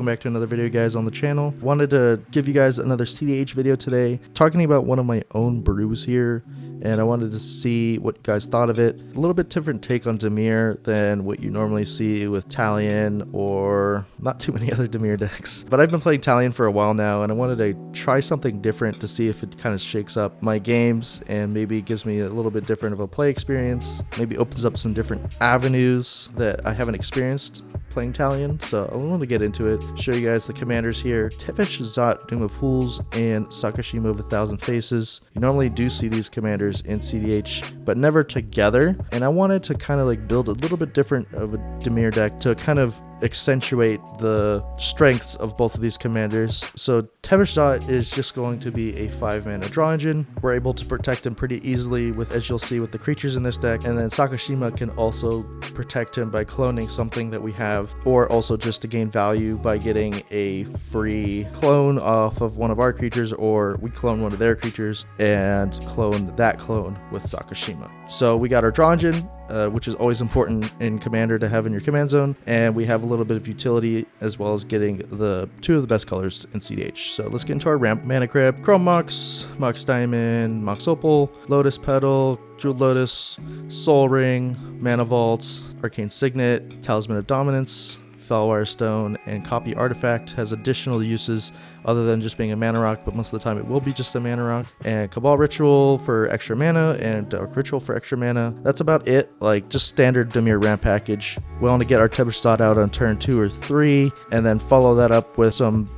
welcome back to another video, guys, on the channel. Wanted to give you guys another CEDH video today, talking about one of my own brews here, and I wanted to see what you guys thought of it. A little bit different take on Dimir than what you normally see with Talion, or not too many other Dimir decks. But I've been playing Talion for a while now, and I wanted to try something different to see if it kind of shakes up my games and maybe gives me a little bit different of a play experience, maybe opens up some different avenues that I haven't experienced playing Talion. So I want to get into it, show you guys the commanders here: Tevesh, Szat, Doom of Fools, and Sakashima of 1,000 Faces. You normally do see these commanders in CEDH, but never together, and I wanted to kind of like build a little bit different of a Dimir deck to kind of accentuate the strengths of both of these commanders. So Tevesh Szat is just going to be a 5-mana draw engine. We're able to protect him pretty easily with, as you'll see, with the creatures in this deck, and then Sakashima can also protect him by cloning something that we have, or also just to gain value by getting a free clone off of one of our creatures, or we clone one of their creatures and clone that clone with Sakashima. So we got our draw engine, which is always important in Commander to have in your command zone, and we have a little bit of utility as well as getting the two of the best colors in CEDH. So let's get into our ramp: Mana Crypt, Chrome Mox, Mox Diamond, Mox Opal, Lotus Petal, Jeweled Lotus, Soul Ring, Mana Vault, Arcane Signet, Talisman of Dominance, Fellwire Stone, and Copy Artifact. Has additional uses other than just being a mana rock, but most of the time it will be just a mana rock. And Cabal Ritual for extra mana, and Dark Ritual for extra mana. That's about it, like just standard Dimir ramp package. We want to get our Tevesh Szat out on turn 2 or 3, and then follow that up with some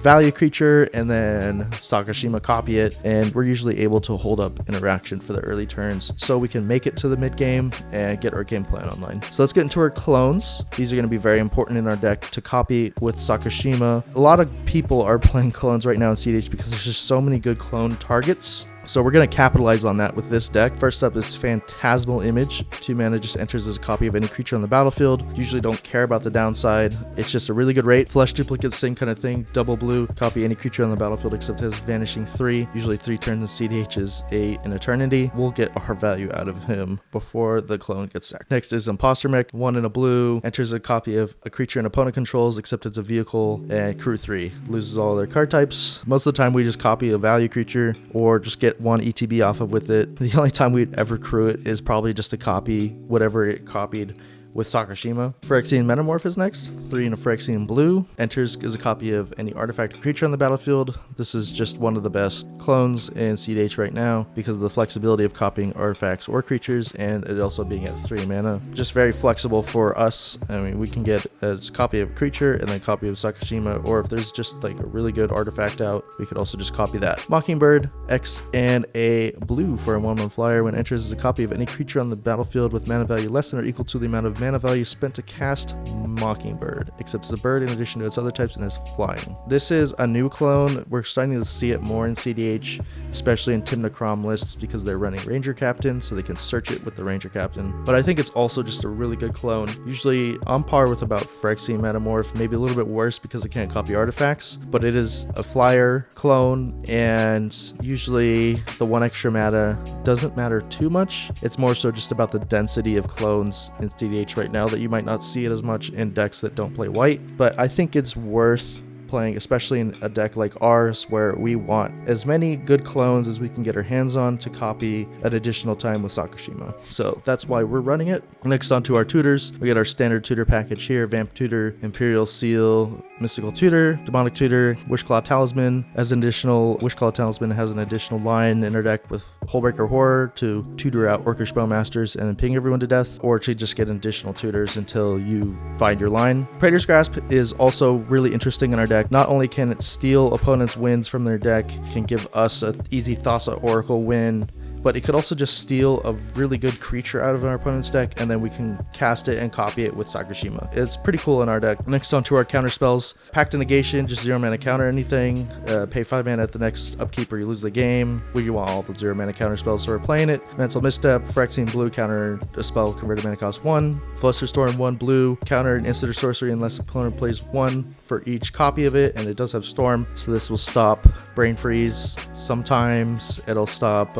value creature, and then Sakashima copy it, and we're usually able to hold up interaction for the early turns so we can make it to the mid game and get our game plan online. So let's get into our clones. These are going to be very important in our deck to copy with Sakashima. A lot of people are playing clones right now in CEDH because there's just so many good clone targets. So we're going to capitalize on that with this deck. First up is Phantasmal Image. 2 mana, just enters as a copy of any creature on the battlefield. Usually don't care about the downside. It's just a really good rate. Flesh Duplicate, same kind of thing. Double blue, copy any creature on the battlefield except has Vanishing 3. Usually 3 turns in CEDH is an eternity. We'll get our value out of him before the clone gets sacked. Next is Imposter Mech. 1 in a blue, enters a copy of a creature an opponent controls except it's a vehicle, and crew 3. Loses all their card types. Most of the time we just copy a value creature or just get one ETB off of with it. The only time we'd ever crew it is probably just to copy whatever it copied with Sakashima. Phyrexian Metamorph is next. 3 in a Phyrexian blue. Enters as a copy of any artifact or creature on the battlefield. This is just one of the best clones in CEDH right now because of the flexibility of copying artifacts or creatures, and it also being at 3 mana. Just very flexible for us. I mean, we can get a copy of a creature and then a copy of Sakashima, or if there's just like a really good artifact out, we could also just copy that. Mockingbird, X and a blue for a 1/1 flyer. When enters as a copy of any creature on the battlefield with mana value less than or equal to the amount of mana value spent to cast Mockingbird, except it's a bird in addition to its other types and has flying. This is a new clone. We're starting to see it more in CEDH, especially in Timnachrom lists because they're running Ranger Captain, so they can search it with the Ranger Captain. But I think it's also just a really good clone. Usually on par with about Phyrexian Metamorph, maybe a little bit worse because it can't copy artifacts, but it is a flyer clone, and usually the 1 extra mana doesn't matter too much. It's more so just about the density of clones in CEDH right now that you might not see it as much in decks that don't play white, but I think it's worth playing, especially in a deck like ours where we want as many good clones as we can get our hands on to copy at additional time with Sakashima. So that's why we're running it. Next on to our tutors. We get our standard tutor package here: Vamp Tutor, Imperial Seal, Mystical Tutor, Demonic Tutor, Wishclaw Talisman. As an additional, Wishclaw Talisman has an additional line in our deck with Hullbreaker Horror to tutor out Orcish Bowmasters and then ping everyone to death, or to just get additional tutors until you find your line. Praetor's Grasp is also really interesting in our deck. Not only can it steal opponents' wins from their deck, can give us an easy Thassa Oracle win, but it could also just steal a really good creature out of our opponent's deck, and then we can cast it and copy it with Sakashima. It's pretty cool in our deck. Next on to our Counterspells. Pact of Negation, just 0 mana counter anything. Pay 5 mana at the next upkeep or you lose the game. We want all the 0 mana counterspells, so we're playing it. Mental Misstep, Phyrexian blue, counter a spell, converted mana cost 1. Flusterstorm, 1 blue, counter an instant or sorcery unless opponent plays 1 for each copy of it, and it does have Storm, so this will stop Brain Freeze. Sometimes it'll stop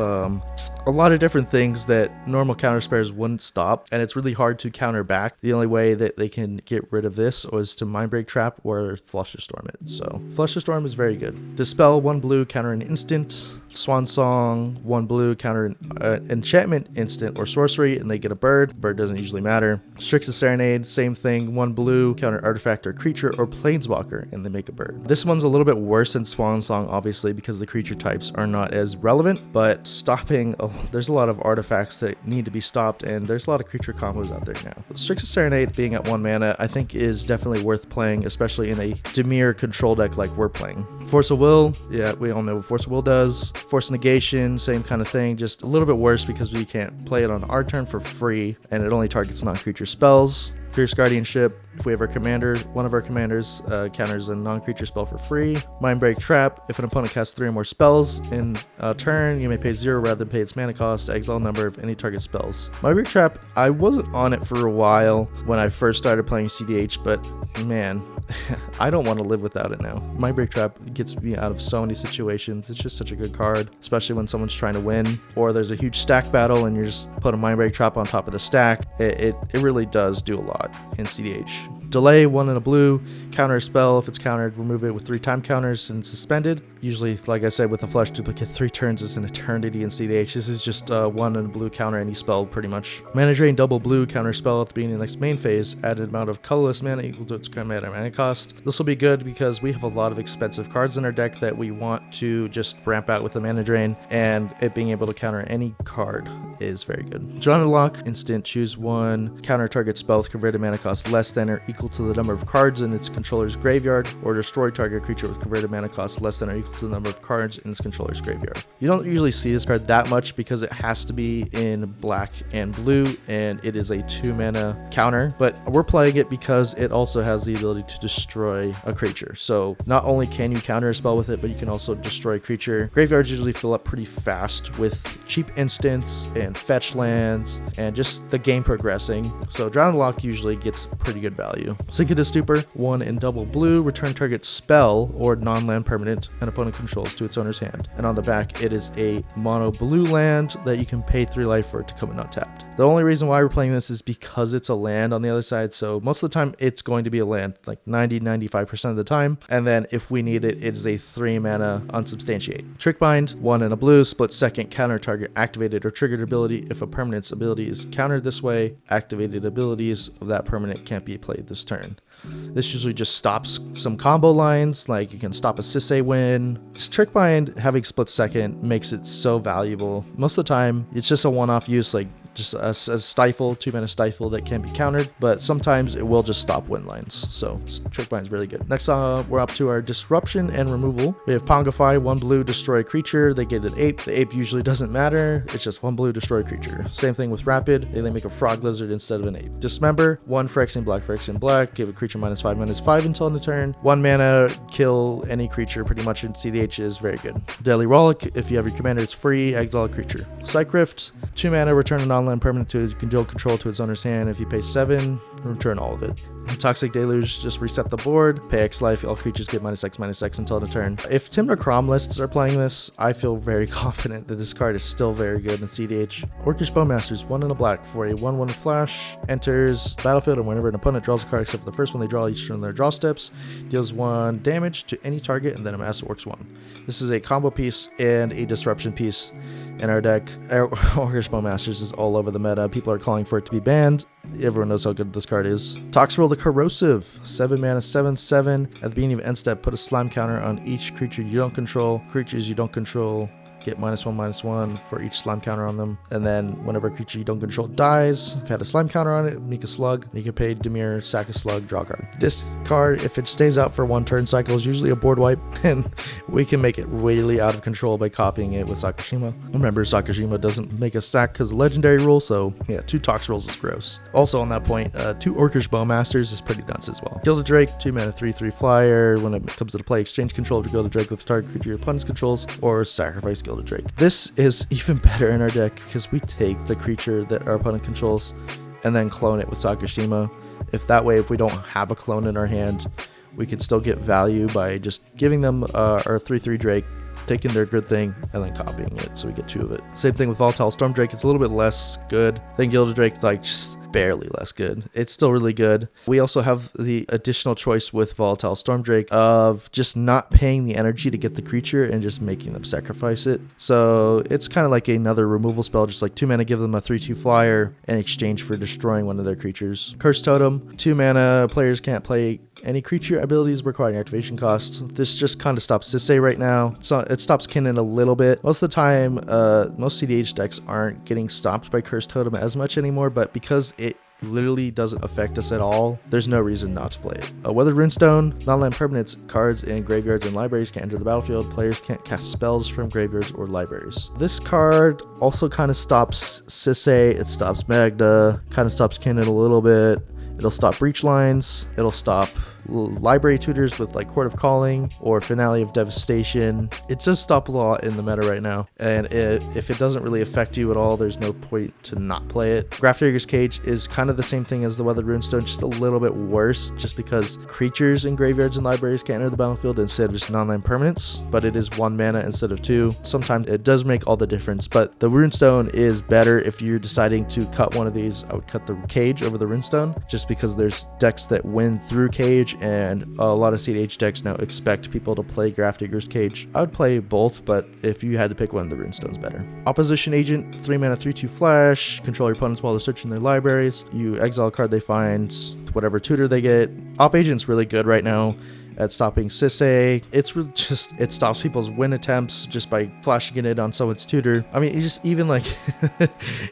a lot of different things that normal counterspells wouldn't stop, and it's really hard to counter back. The only way that they can get rid of this was to Mindbreak Trap or Flush Storm it. So Flush Storm is very good. Dispel, 1 blue, counter an instant. Swan Song, 1 blue, counter an enchantment, instant, or sorcery, and they get a bird. Bird doesn't usually matter. Strix's Serenade, same thing, 1 blue, counter artifact or creature or planeswalker, and they make a bird. This one's a little bit worse than Swan Song, obviously, because the creature types are not as relevant, but stopping, there's a lot of artifacts that need to be stopped, and there's a lot of creature combos out there now. Strix's Serenade being at 1 mana, I think is definitely worth playing, especially in a Dimir control deck like we're playing. Force of Will, yeah, we all know what Force of Will does. Force Negation, same kind of thing, just a little bit worse because we can't play it on our turn for free, and it only targets non-creature spells. Fierce Guardianship, if we have our commander, one of our commanders counters a non-creature spell for free. Mindbreak Trap, if an opponent casts 3 or more spells in a turn, you may pay 0 rather than pay its mana cost to exile a number of any target spells. Mindbreak Trap, I wasn't on it for a while when I first started playing CDH, but man, I don't want to live without it now. Mindbreak Trap gets me out of so many situations. It's just such a good card, especially when someone's trying to win, or there's a huge stack battle and you're just put a Mindbreak Trap on top of the stack. It really does do a lot in CDH. Delay, 1 and a blue, counter a spell. If it's countered, remove it with 3 time counters and suspended. Usually, like I said, with a flesh duplicate, 3 turns is an eternity in CDH. This is just 1 and a blue, counter any spell pretty much. Mana Drain, double blue, counter spell at the beginning of the next main phase. Added amount of colorless mana equal to its current mana cost. This will be good because we have a lot of expensive cards in our deck that we want to just ramp out with the Mana Drain, and it being able to counter any card is very good. Drawn and Lock, instant, choose 1, counter target spell with converted mana cost less than or equal to the number of cards in its controller's graveyard, or destroy target creature with converted mana cost less than or equal to the number of cards in its controller's graveyard. You don't usually see this card that much because it has to be in black and blue, and it is a 2 mana counter, but we're playing it because it also has the ability to destroy a creature. So not only can you counter a spell with it, but you can also destroy a creature. Graveyards usually fill up pretty fast with cheap instants and fetch lands and just the game progressing. So Drown and Lock usually gets pretty good value. Sink into Stupor, 1 in double blue, return target spell or non-land permanent an opponent controls to its owner's hand. And on the back, it is a mono blue land that you can pay 3 life for it to come in untapped. The only reason why we're playing this is because it's a land on the other side, so most of the time it's going to be a land, like 90-95% of the time, and then if we need it, it is a 3 mana unsubstantiate. Trickbind, 1 in a blue, split second, counter target activated or triggered ability. If a permanent's ability is countered this way, activated abilities of that permanent can't be played this turn. This usually just stops some combo lines, like you can stop a Sisay win. Trickbind having split second makes it so valuable. Most of the time, it's just a one-off use, like just a stifle, 2 mana stifle that can be countered, but sometimes it will just stop win lines. So Trickbind is really good. Next, we're up to our disruption and removal. We have Pongify, 1 blue, destroy a creature. They get an ape. The ape usually doesn't matter. It's just 1 blue, destroy a creature. Same thing with Rapid. They make a frog lizard instead of an ape. Dismember, 1 Phyrexian black, give a creature -5/-5 until end of turn. 1 mana, kill any creature pretty much in CDH is very good. Deadly Rollick, if you have your commander, it's free, exile a creature. Psych Rift, 2 mana, return a non-land permanent to control to its owner's hand. If you pay 7, return all of it. Toxic Deluge, just reset the board, pay X life, all creatures get -X/-X until end of turn. If Timber Crom lists are playing this, I feel very confident that this card is still very good in CDH. Orcish Bowmasters, 1 in a black for a 1/1 flash, enters battlefield, and whenever an opponent draws a card except for the first one they draw each turn on their draw steps, deals 1 damage to any target, and then amass Orcs 1. This is a combo piece and a disruption piece in our deck. Orcish Bowmasters is all over the meta. People are calling for it to be banned. Everyone knows how good this card is. Toxrill the Corrosive, 7 mana, 7/7. At the beginning of end step, put a slime counter on each creature you don't control. Creatures you don't control get -1/-1 for each slime counter on them. And then whenever a creature you don't control dies, if you had a slime counter on it, make a slug. You can pay Dimir, sack a slug, draw a card. This card, if it stays out for 1 turn cycle, is usually a board wipe, and we can make it really out of control by copying it with Sakashima. Remember, Sakashima doesn't make a stack because of legendary rule, so yeah, 2 Toxrills is gross. Also on that point, 2 Orcish Bowmasters is pretty nuts as well. Gilded Drake, 2 mana, 3/3 flyer. When it comes to the play, exchange control of your Gilded Drake with target creature your opponent's controls, or sacrifice Gilded Drake. This is even better in our deck because we take the creature that our opponent controls and then clone it with Sakashima. If we don't have a clone in our hand, we can still get value by just giving them our 3/3 Drake, taking their good thing and then copying it, so we get 2 of it. Same thing with Volatile Stormdrake. It's a little bit less good than Gilded Drake, like just barely less good. It's still really good. We also have the additional choice with Volatile Stormdrake of just not paying the energy to get the creature and just making them sacrifice it. So it's kind of like another removal spell, just like 2 mana, give them a 3/2 flyer in exchange for destroying one of their creatures. Curse Totem, 2 mana, players can't play any creature abilities requiring activation costs. This just kind of stops Sisay right now. So it stops Kinnan a little bit. Most of the time, most CDH decks aren't getting stopped by Curse Totem as much anymore, but because it literally doesn't affect us at all, there's no reason not to play it. Weathered Runestone, non-land permanents, cards in graveyards and libraries can't enter the battlefield. Players can't cast spells from graveyards or libraries. This card also kind of stops Sisay, it stops Magda, kind of stops Kinnan a little bit. It'll stop Breach Lines, it'll stop library tutors with like Court of Calling or Finale of Devastation. It does stop a lot in the meta right now, and if it doesn't really affect you at all, there's no point to not play it. Grafdigger's Cage is kind of the same thing as the Weathered Runestone, just a little bit worse, just because creatures in graveyards and libraries can't enter the battlefield instead of just non-land permanents, but it is 1 mana instead of 2. Sometimes it does make all the difference, but the Runestone is better if you're deciding to cut one of these. I would cut the Cage over the Runestone, just because there's decks that win through Cage, and a lot of CEDH decks now expect people to play Grafdigger's Cage. I would play both, but if you had to pick one, the Runestone's better. Opposition Agent, 3 mana, 3/2 flash. Control your opponents while they're searching their libraries. You exile a card they find, whatever tutor they get. Op Agent's really good right now at stopping Sisay. It's really just, it stops people's win attempts just by flashing it on someone's tutor. I mean, just even like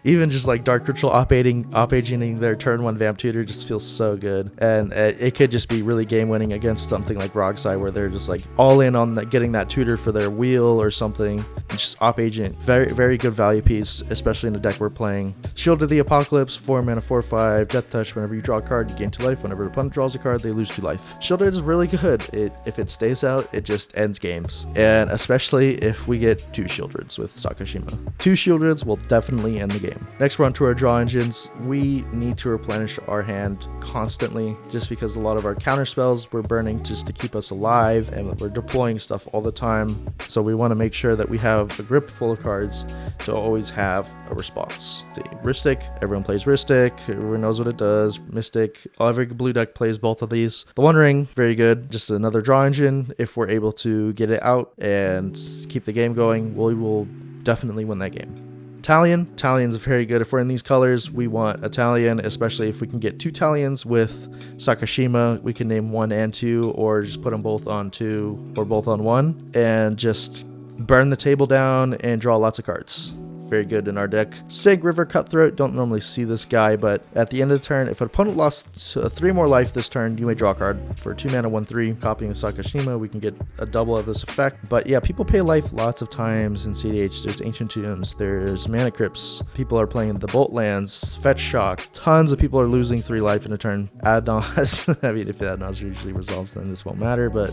even just like Dark Ritual op-agenting their turn 1 vamp tutor just feels so good. And it could just be really game winning against something like Rogsai, where they're just like all in on getting that tutor for their wheel or something. Just op-agent, very good value piece, especially in the deck we're playing. Shield of the Apocalypse, 4 mana, 4/5, Death Touch. Whenever you draw a card, you gain 2 life. Whenever the opponent draws a card, they lose 2 life. Shielded is really good. If it stays out, it just ends games, and especially if we get 2 Shieldreds with Sakashima. 2 Shieldreds will definitely end the game. Next, we're on to our draw engines. We need to replenish our hand constantly, just because a lot of our counter spells we're burning just to keep us alive, and we're deploying stuff all the time. So we want to make sure that we have a grip full of cards to always have a response. See, Rhystic, everyone plays Rhystic, everyone knows what it does. Mystic, every blue deck plays both of these. The One Ring, very good. Just another draw engine. If we're able to get it out and keep the game going, we will definitely win that game. Talion's very good. If we're in these colors, we want a Talion, especially if we can get 2 Talions with Sakashima. We can name 1 and 2, or just put them both on 2 or both on 1, and just burn the table down and draw lots of cards. Very good in our deck. Sig River Cutthroat, don't normally see this guy, but at the end of the turn, if an opponent lost 3 more life this turn, you may draw a card. For 2 mana, 1/3, copying Sakashima, we can get a double of this effect. But yeah, people pay life lots of times in CEDH. There's Ancient Tombs, there's Mana Crypts, people are playing the Bolt Lands, Fetch Shock, tons of people are losing 3 life in a turn. Ad-Nauseam, I mean, if Ad-Nauseam usually resolves, then this won't matter, but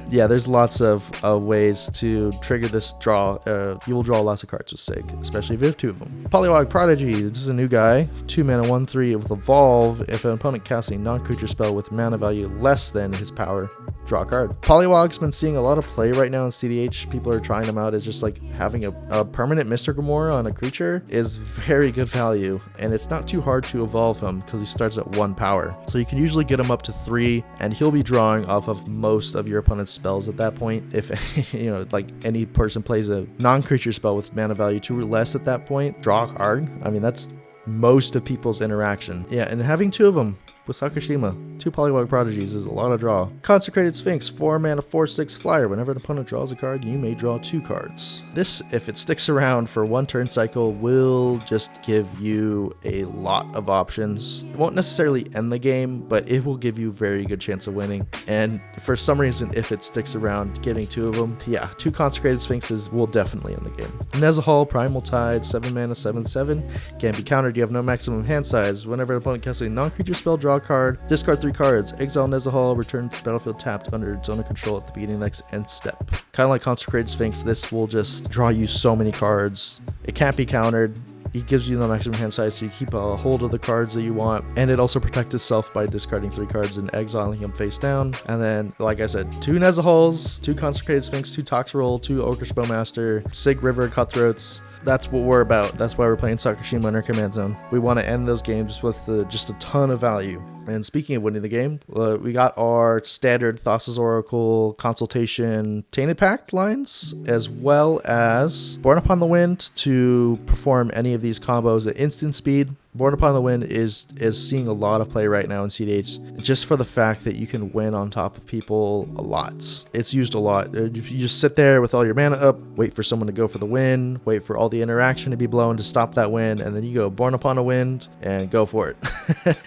yeah, there's lots of ways to trigger this draw. You will draw lots of cards with Sig, especially if you have 2 of them. Polywog Prodigy, this is a new guy. 2 mana, 1/3 with Evolve. If an opponent casts a non-creature spell with mana value less than his power, draw a card. Polywog's been seeing a lot of play right now in CEDH. People are trying them out as just like having a permanent Mystic Remora on a creature is very good value, and it's not too hard to evolve him because he starts at 1 power. So you can usually get him up to 3, and he'll be drawing off of most of your opponent's spells at that point. If you know, like any person plays a non-creature spell with mana value 2 or less at that point, draw a card. I mean, that's most of people's interaction. Yeah, and having 2 of them with Sakashima, 2 Polywog Prodigies is a lot of draw. Consecrated Sphinx, 4 mana, 4/6 flyer. Whenever an opponent draws a card, you may draw 2 cards. This, if it sticks around for 1 turn cycle, will just give you a lot of options. It won't necessarily end the game, but it will give you very good chance of winning. And for some reason, if it sticks around, getting 2 of them, yeah, 2 Consecrated Sphinxes will definitely end the game. Nezahal, Primal Tide, 7 mana, 7/7. Can't be countered. You have no maximum hand size. Whenever an opponent casts a non-creature spell, draw a card, discard 3 cards, exile Nezahal, return to battlefield tapped under zone of control at the beginning of the next end step. Kind of like Consecrated Sphinx, this will just draw you so many cards. It can't be countered. It gives you the maximum hand size, so you keep a hold of the cards that you want, and it also protects itself by discarding 3 cards and exiling them face down. And then, like I said, 2 Nezahals, 2 Consecrated Sphinx, 2 Toxrill, 2 Orcish Bowmaster, Sig River Cutthroats. That's what we're about. That's why we're playing Sakashima in our command zone. We want to end those games with just a ton of value. And speaking of winning the game, we got our standard Thassa's Oracle, Consultation, Tainted Pact lines, as well as Born Upon the Wind to perform any of these combos at instant speed. Born Upon the Wind is seeing a lot of play right now in CEDH, just for the fact that you can win on top of people a lot. It's used a lot. You just sit there with all your mana up, wait for someone to go for the win, wait for all the interaction to be blown to stop that win, and then you go Born Upon a Wind and go for it.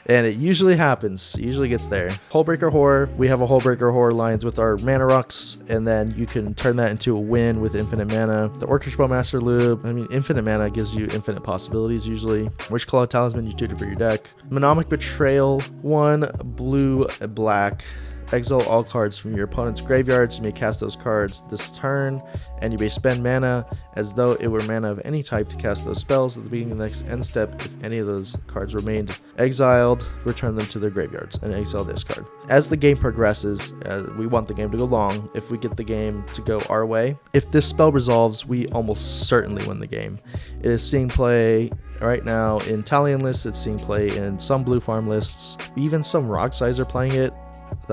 And it usually happens. It usually gets there. Hullbreaker Horror. We have a Hullbreaker Horror lines with our mana rocks, and then you can turn that into a win with infinite mana. The Orcish Bowmaster Lube. I mean, infinite mana gives you infinite possibilities usually. Witchclaw Talisman, you tutor for your deck. Mnemonic Betrayal. 1 blue, black. Exile all cards from your opponent's graveyards. You may cast those cards this turn, and you may spend mana as though it were mana of any type to cast those spells at the beginning of the next end step. If any of those cards remained exiled, return them to their graveyards and exile this card. As the game progresses, we want the game to go long. If we get the game to go our way, if this spell resolves, we almost certainly win the game. It is seeing play right now in Talion lists. It's seeing play in some blue farm lists. Even some rock size are playing it.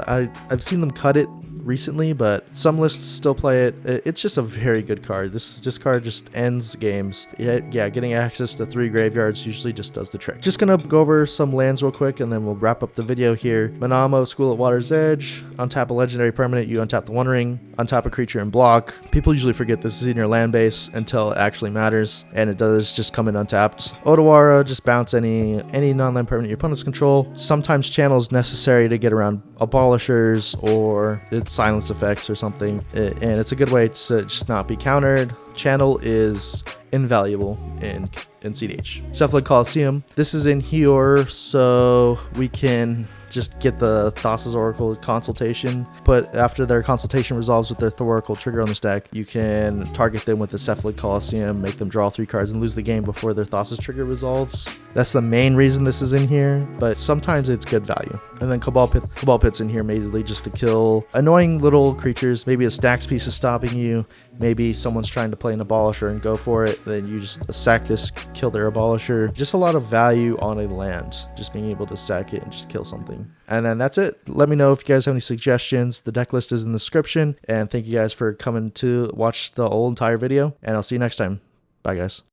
I've seen them cut it recently, but some lists still play it. It's just a very good card. This card just ends games. Yeah, getting access to 3 graveyards usually just does the trick. Just gonna go over some lands real quick, and then we'll wrap up the video here. Manamo, School at Water's Edge. Untap a legendary permanent, you untap the One Ring. Untap a creature and block. People usually forget this is in your land base until it actually matters, and it does just come in untapped. Odawara, just bounce any non-land permanent your opponents control. Sometimes channel is necessary to get around abolishers or its silence effects or something, and it's a good way to just not be countered. Channel is invaluable in CEDH. Cephalid Coliseum. This is in here so we can just get the Thassa's Oracle Consultation, but after their consultation resolves with their Thor-Oracle trigger on this deck, you can target them with the Cephalid Coliseum, make them draw 3 cards, and lose the game before their Thassa's trigger resolves. That's the main reason this is in here, but sometimes it's good value. And then Cabal Pit's in here mainly just to kill annoying little creatures. Maybe a stax piece is stopping you, maybe someone's trying to play an Abolisher and go for it, then you just sack this, kill their Abolisher. Just a lot of value on a land, just being able to sack it and just kill something. And then that's it. Let me know if you guys have any suggestions. The deck list is in the description, and thank you guys for coming to watch the whole entire video, and I'll see you next time. Bye guys.